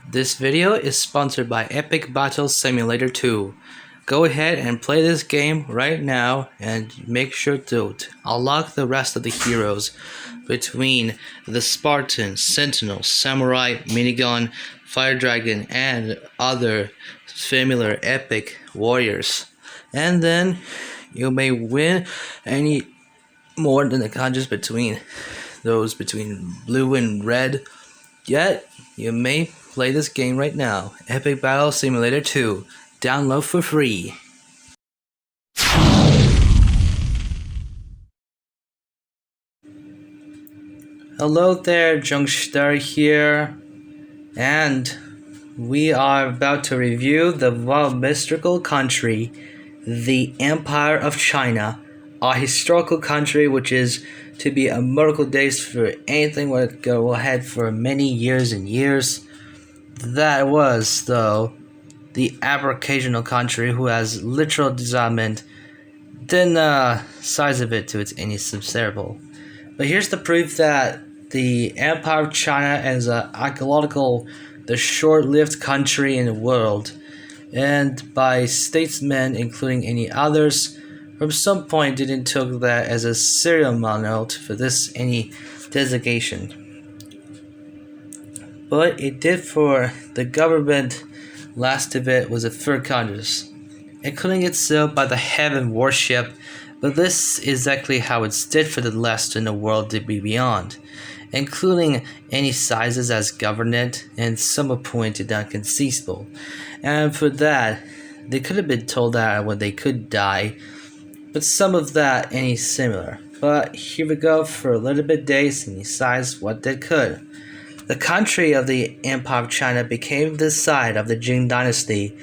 This video is sponsored by Epic Battle Simulator 2. Go ahead and play this game right now and make sure to unlock the rest of the heroes between the Spartan, Sentinel, Samurai, Minigun, Fire Dragon, and other familiar epic warriors. And then you may win any more than the contest between blue and red. Yet, you may play this game right now. Epic Battle Simulator 2. Download for free. Hello there, Junkster here. And we are about to review the mystical country, the Empire of China, a historical country which is to be a miracle days for anything would go ahead for many years and years. That was, though, the aboriginal country who has literal development than the size of it to its any subserviable. But here's the proof that the Empire of China is a archaeological, the short-lived country in the world, and by statesmen, including any others, from some point didn't took that as a ceremonial for this any designation. But it did for the government. Last of it was a third Congress, including itself by the heaven worship, but this is exactly how it's did for the rest in the world to be beyond, including any sizes as government and some appointed unconceivable. And for that, they could have been told that when they could die, but some of that any similar. But here we go for a little bit days and size what they could. The country of the Empire of China became the site of the Jin Dynasty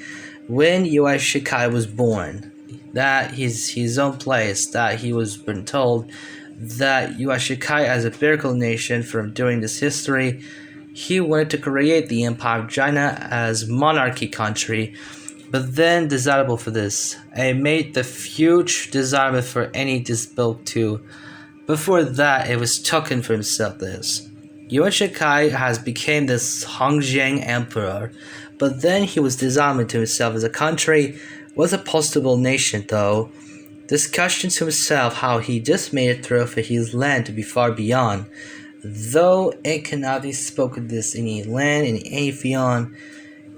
when Yuan Shikai was born. That his own place, that he was been told that Yuan Shikai as a biblical nation from during this history, he wanted to create the Empire of China as monarchy country, but then desirable for this. It made the huge desirable for any disbuilt to. Before that, it was taken for himself this. Yuan Shikai has become this Hongjiang emperor, but then he was designed to himself as a country was a possible nation though. This questions himself how he just made it through for his land to be far beyond, though it cannot be spoken this in any land in any beyond,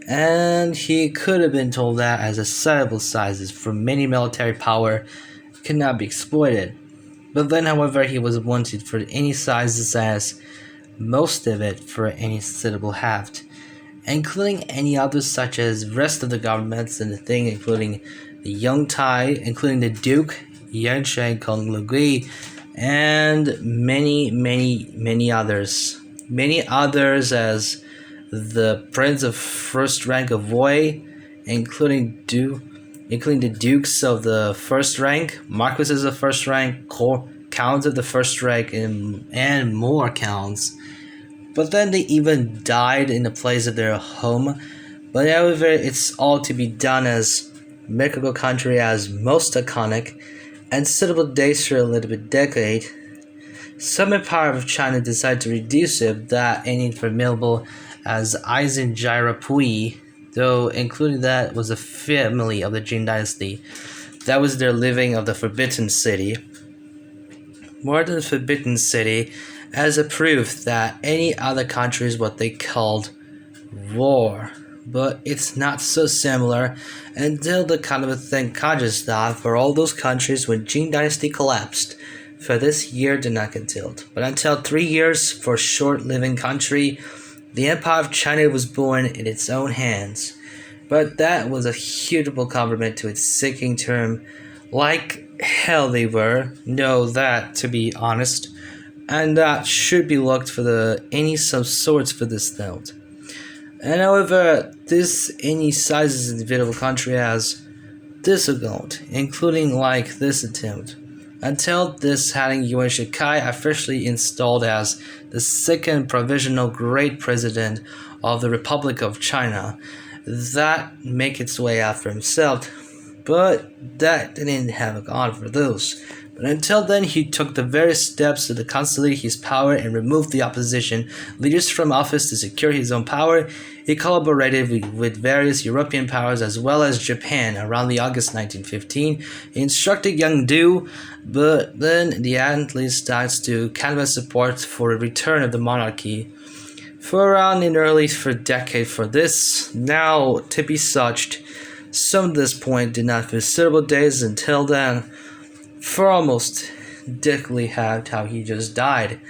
and he could have been told that as a sizable sizes for many military power cannot be exploited. But then however he was wanted for any sizes as most of it for any suitable heft, including any others such as rest of the governments and the thing, including the Young Tai, including the Duke, Yan Shen Kong Lugui, and many others. Many others as the Prince of First Rank of Wei, including the Dukes of the First Rank, Marquises of First Rank, Counts of the First Rank, and more counts. But then they even died in the place of their home. But however, it's all to be done as mythical country as most iconic and suitable days for a little bit decade. Some Empire of China decided to reduce it that any formidable as Aisin Pui, though including that was a family of the Jin Dynasty. That was their living of the Forbidden City. More than the Forbidden City, as a proof that any other country is what they called war, but it's not so similar until the kind of a thing Kazakhstan for all those countries when Jin Dynasty collapsed. For this year did not get killed, but until 3 years for short-living country, the Empire of China was born in its own hands. But that was a huge compliment to its seeking term, like hell they were, know that to be honest. And that should be looked for any some sorts for this note. And however, this any sizes individual country has this account, including like this attempt, until this having Yuan Shikai officially installed as the second provisional great president of the Republic of China, that make its way out for himself. But that didn't have gone for those. But until then, he took the various steps to consolidate his power and remove the opposition leaders from office to secure his own power. He collaborated with various European powers as well as Japan around the August 1915. He instructed young Du, but then the Antlers starts to canvass support for a return of the monarchy. For around an early decade for this, now to be such, some at this point did not feel suitable days until then. For almost decadly had how he just died,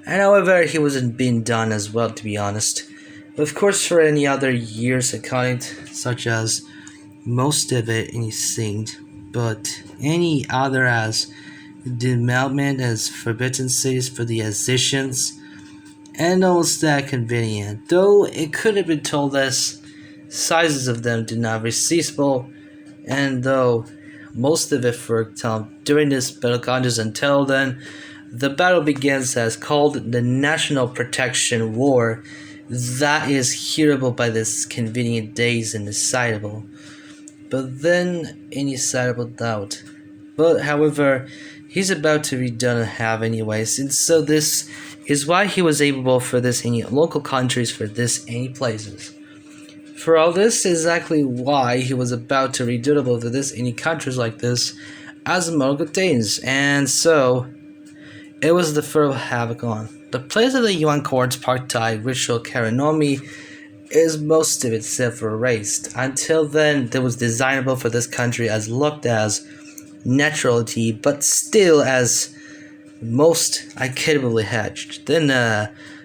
and however he wasn't being done as well, to be honest. Of course, for any other years accounted, such as most of it anything, but any other as development as forbidden cities for the Assyrians, and almost that convenient, though it could have been told as sizes of them did not receive, and though most of it for time during this battle continues until then, the battle begins as called the National Protection War. That is hearable by this convenient days and decidable, but then indecidable doubt. But however, he's about to be done and have anyways, and so this is why he was able for this any local countries for this any places. For all this is exactly why he was about to redoable for this any countries like this as Mongol days, and so it was the first havoc on. The place of the Yuan court's party ritual ceremony is most of itself erased. Until then, there was designable for this country as looked as naturality, but still as most incapably hatched. Then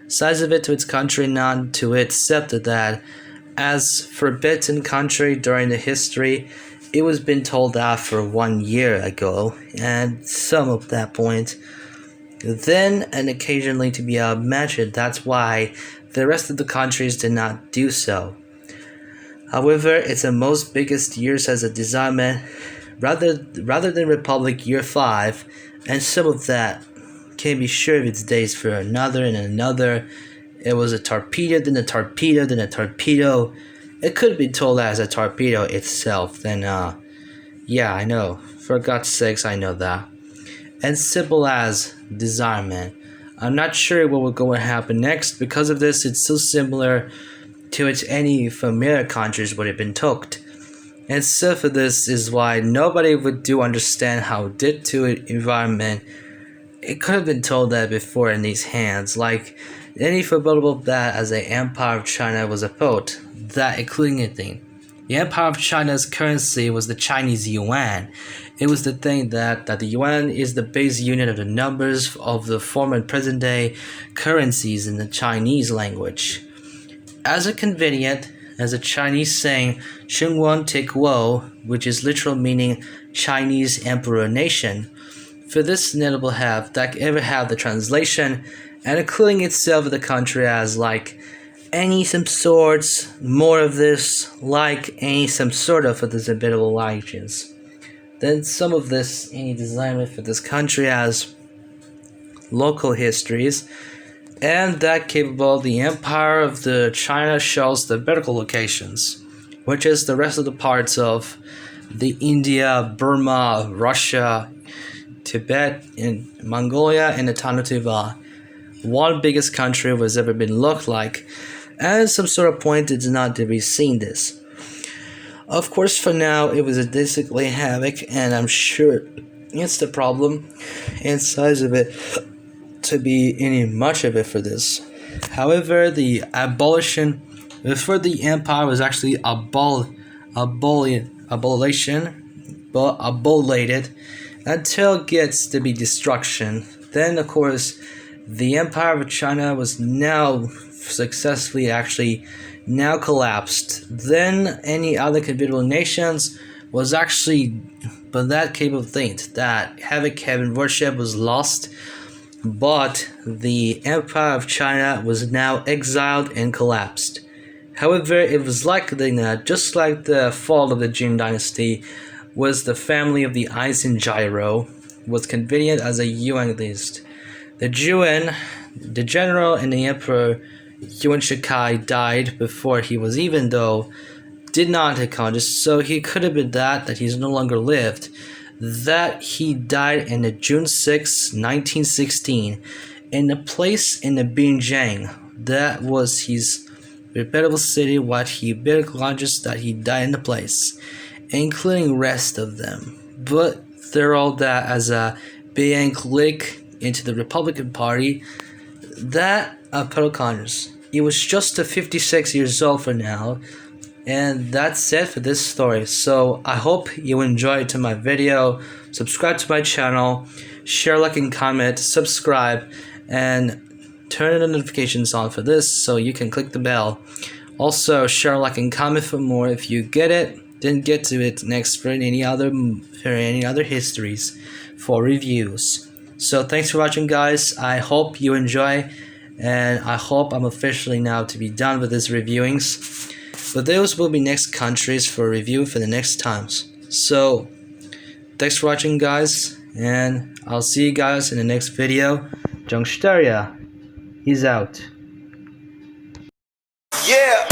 size of it to its country, not to it, accepted that as forbidden country during the history, it was been told that for 1 year ago, and some of that point. Then and occasionally to be mentioned, that's why the rest of the countries did not do so. However, it's the most biggest years as a designment rather than Republic Year 5, and some of that can be sure of its days for another and another. It was a torpedo, then a torpedo, then a torpedo. It could be told as a torpedo itself, then yeah, I know. For God's sakes, I know that. And simple as disarmament. I'm not sure what will go and happen next. Because of this, it's so similar to its any familiar countries would have been took. And so for this is why nobody would do understand how it did to it environment. It could have been told that before in these hands, like any formidable that as the Empire of China was a boat, that including anything. The Empire of China's currency was the Chinese Yuan. It was the thing that the Yuan is the base unit of the numbers of the former and present day currencies in the Chinese language. As a convenient, as a Chinese saying, Shengwan Take Wo, which is literal meaning Chinese Emperor Nation. For this notable have that ever have the translation and including itself of the country as like any some sorts, more of this, like any some sort of for this habitable license. Then some of this any design for this country as local histories, and that capable the empire of the China shows the vertical locations, which is the rest of the parts of the India, Burma, Russia, Tibet, and Mongolia, and the Tanutiva. One biggest country was ever been looked like, and some sort of point it did not to be seen this. Of course, for now, it was a basically havoc, and I'm sure it's the problem and size of it to be any much of it for this. However, the abolition before the empire was actually abolated until it gets to be destruction. Then, of course, the Empire of China was now successfully actually now collapsed. Then any other considerable nations was actually, but that capable thing that heaven worship was lost, but the Empire of China was now exiled and collapsed. However, it was like just like the fall of the Jin dynasty was the family of the Eisen Gyro was convenient as a Yuan list. The Yuan, the general and the emperor Yuan Shikai died before he was did not account, so he could have been that he's no longer lived. that he died in the June 6, 1916, in a place in the Binjiang. That was his reputable city, what he acknowledges that he died in the place, including rest of them. But they're all that as a Biang click into the Republican Party. That Pedro Conyers. He was just 56 years old for now. And that's it for this story. So I hope you enjoyed to my video. Subscribe to my channel, share, like, and comment, subscribe, and turn the notifications on for this so you can click the bell. Also, share, like, and comment for more if you get it. Didn't get to it next for any other histories for reviews. So thanks for watching, guys. I hope you enjoy, and I hope I'm officially now to be done with these reviewings. But those will be next countries for review for the next times. So thanks for watching, guys, and I'll see you guys in the next video. Jungsteria, he's out. Yeah.